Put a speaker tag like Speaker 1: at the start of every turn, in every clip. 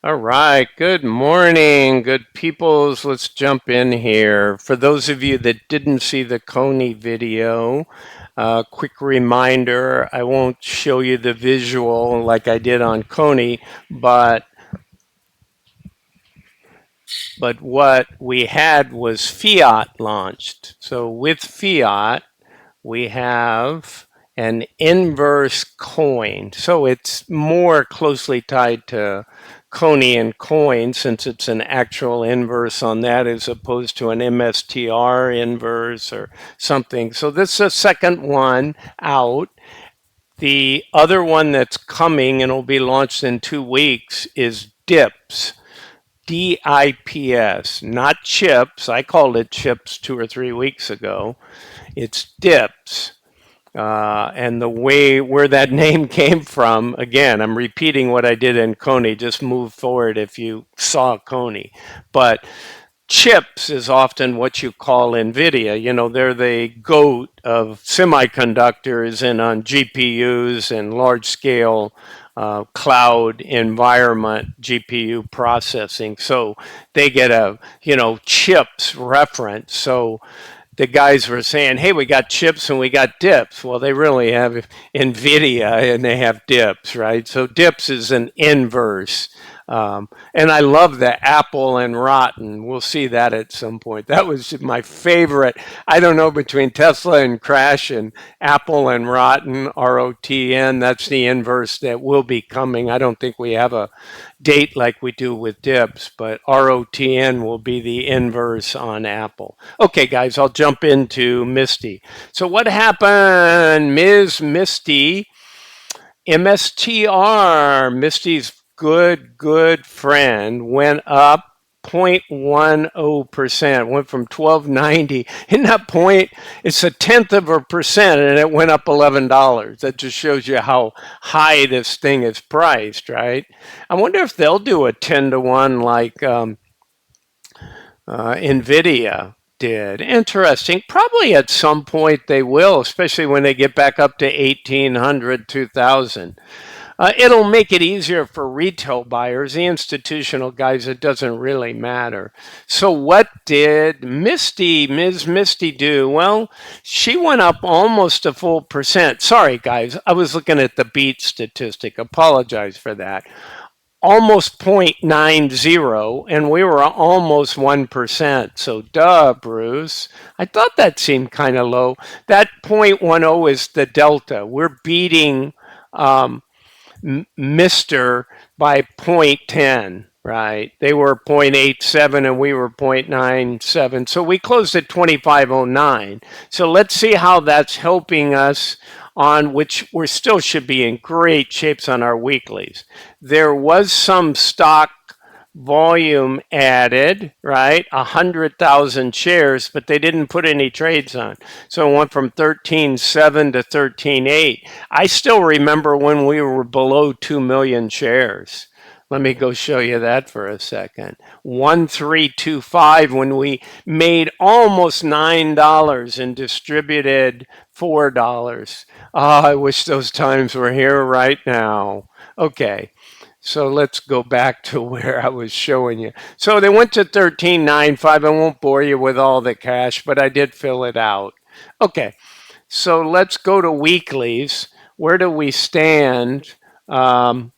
Speaker 1: All right, good morning, good peoples. Let's jump in here. For those of you that didn't see the Coney video, quick reminder, I won't show you the visual like I did on Coney, but what we had was fiat launched. So with fiat, we have an inverse coin. So it's more closely tied to Coney and coin since it's an actual inverse on that as opposed to an MSTR inverse or something. So this is a second one out. The other one that's coming and will be launched in 2 weeks is DIPS. DIPS, not chips. I called it chips 2 or 3 weeks ago. It's DIPS. And the way where that name came from, again, I'm repeating what I did in Coney. Just move forward if you saw Coney. But chips is often what you call NVIDIA. You know, they're the goat of semiconductors and on GPUs and large scale cloud environment GPU processing. So they get a, chips reference. So the guys were saying, hey, we got chips and we got dips. Well, they really have NVIDIA and they have dips, right? So dips is an inverse. And I love the apple and rotten. We'll see that at some point. That was my favorite. I don't know, between Tesla and Crash and Apple and rotten, ROTN. That's the inverse that will be coming. I don't think we have a date like we do with dips, but ROTN will be the inverse on Apple. Okay, guys, I'll jump into Misty. So what happened? Ms. Misty, MSTR, Misty's good friend, went up 0.10%, went from 1290. In that point, it's a tenth of a percent, and it went up $11. That just shows you how high this thing is priced, right? I wonder if they'll do a 10 to 1 like NVIDIA did. Interesting. Probably at some point they will, especially when they get back up to 1800, 2000. It'll make it easier for retail buyers. The institutional guys, it doesn't really matter. So what did Ms. Misty do? Well, she went up almost a full percent. Sorry, guys. I was looking at the beat statistic. Apologize for that. Almost 0.90, and we were almost 1%. So, duh, Bruce. I thought that seemed kind of low. That 0.10 is the delta. We're beating Mr. by 0.10, right? They were 0.87 and we were 0.97. So we closed at 2509. So let's see how that's helping us on which we still should be in great shapes on our weeklies. There was some stock volume added, right? 100,000 shares, but they didn't put any trades on. So it went from 13.7 to 13.8. I still remember when we were below 2 million shares. Let me go show you that for a second. 1325 when we made almost $9 and distributed $4. Ah, I wish those times were here right now. Okay. So let's go back to where I was showing you. So they went to 13.95. I won't bore you with all the cash, but I did fill it out. Okay, so let's go to weeklies. Where do we stand on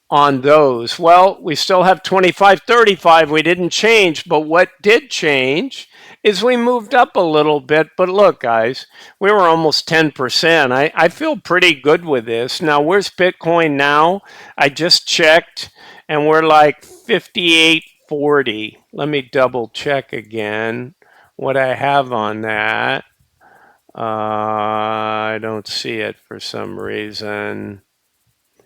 Speaker 1: those? Well, we still have 25.35. We didn't change, but what did change is we moved up a little bit. But look, guys, we were almost 10%. I feel pretty good with this. Now, where's Bitcoin now? I just checked, and we're like 58.40. Let me double check again what I have on that. I don't see it for some reason.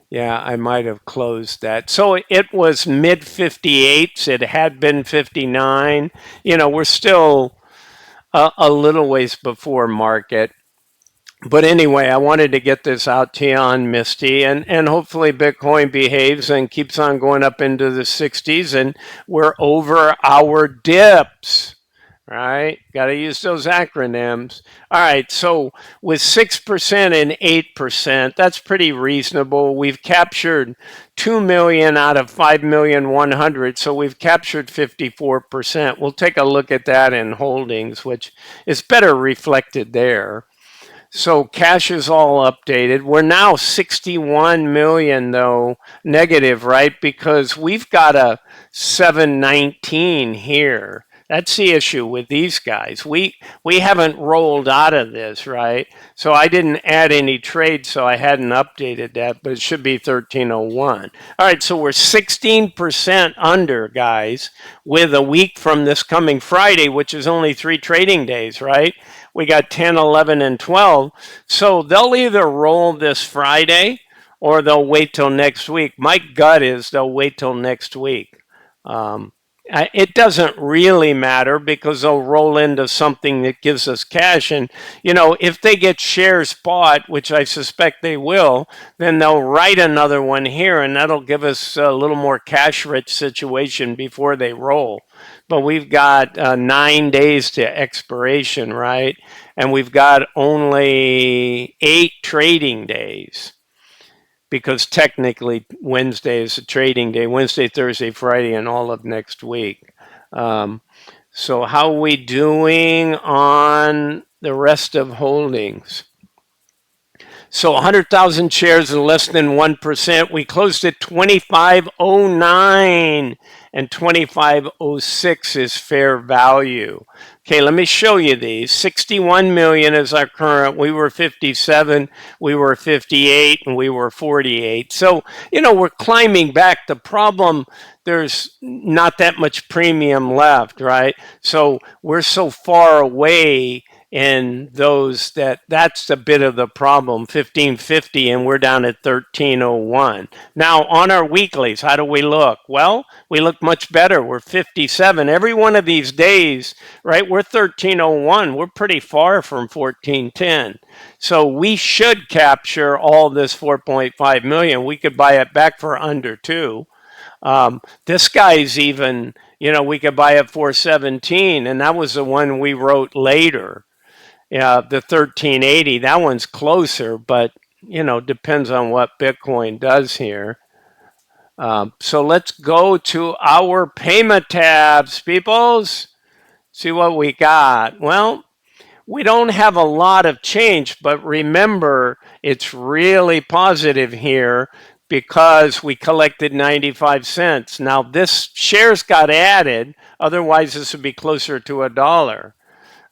Speaker 1: Yeah, I might have closed that. So it was mid 58s. It had been 59. We're still a little ways before market. But anyway, I wanted to get this out to you on Misty, and hopefully Bitcoin behaves and keeps on going up into the 60s, and we're over our dips, right? Got to use those acronyms. All right, so with 6% and 8%, that's pretty reasonable. We've captured 2 million out of 5,100,000, so we've captured 54%. We'll take a look at that in holdings, which is better reflected there. So cash is all updated. We're now 61 million though negative, right? Because we've got a 719 here. That's the issue with these guys. We haven't rolled out of this, right? So I didn't add any trades, so I hadn't updated that, but it should be 1301. All right, so we're 16% under, guys, with a week from this coming Friday, which is only 3 trading days, right? We got 10, 11, and 12. So they'll either roll this Friday or they'll wait till next week. My gut is they'll wait till next week. It doesn't really matter because they'll roll into something that gives us cash. And, you know, if they get shares bought, which I suspect they will, then they'll write another one here and that'll give us a little more cash rich situation before they roll. But we've got 9 days to expiration, right? And we've got only 8 trading days because technically Wednesday is a trading day, Wednesday, Thursday, Friday, and all of next week. So how are we doing on the rest of holdings? So 100,000 shares and less than 1%. We closed at 2509 and 2506 is fair value. Okay, let me show you these. 61 million is our current. We were 57, we were 58, and we were 48. So, you know, we're climbing back. The problem, there's not that much premium left, right? So we're so far away in those that's a bit of the problem. 1550 and we're down at 1301. Now on our weeklies, how do we look? Well, we look much better. We're 57 every one of these days, right? We're 1301. We're pretty far from 1410. So we should capture all this 4.5 million. We could buy it back for under 2. This guy's even, you know, we could buy it 417, and that was the one we wrote later. Yeah, the 1380, that one's closer, but, you know, depends on what Bitcoin does here. So let's go to our payment tabs, peoples. See what we got. Well, we don't have a lot of change, but remember, it's really positive here because we collected 95 cents. Now, this shares got added. Otherwise, this would be closer to $1,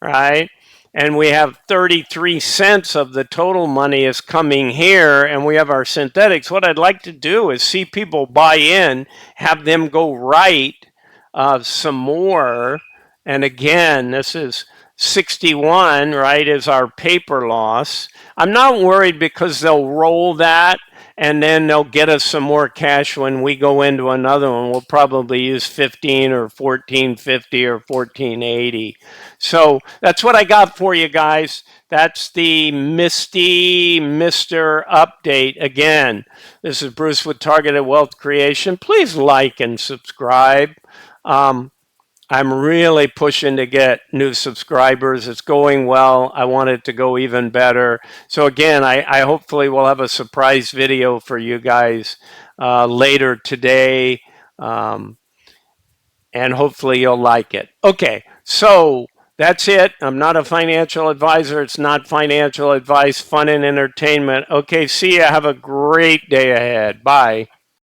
Speaker 1: right? And we have 33 cents of the total money is coming here, and we have our synthetics. What I'd like to do is see people buy in, have them go write some more. And again, this is 61, right, is our paper loss. I'm not worried because they'll roll that and then they'll get us some more cash when we go into another one. We'll probably use 15 or 1450 or 1480. So that's what I got for you guys. That's the Misty Mr. update. Again, this is Bruce with Targeted Wealth Creation. Please like and subscribe. I'm really pushing to get new subscribers. It's going well. I want it to go even better. So again, I hopefully will have a surprise video for you guys later today. And hopefully you'll like it. Okay, so that's it. I'm not a financial advisor. It's not financial advice, fun and entertainment. Okay, see ya. Have a great day ahead. Bye.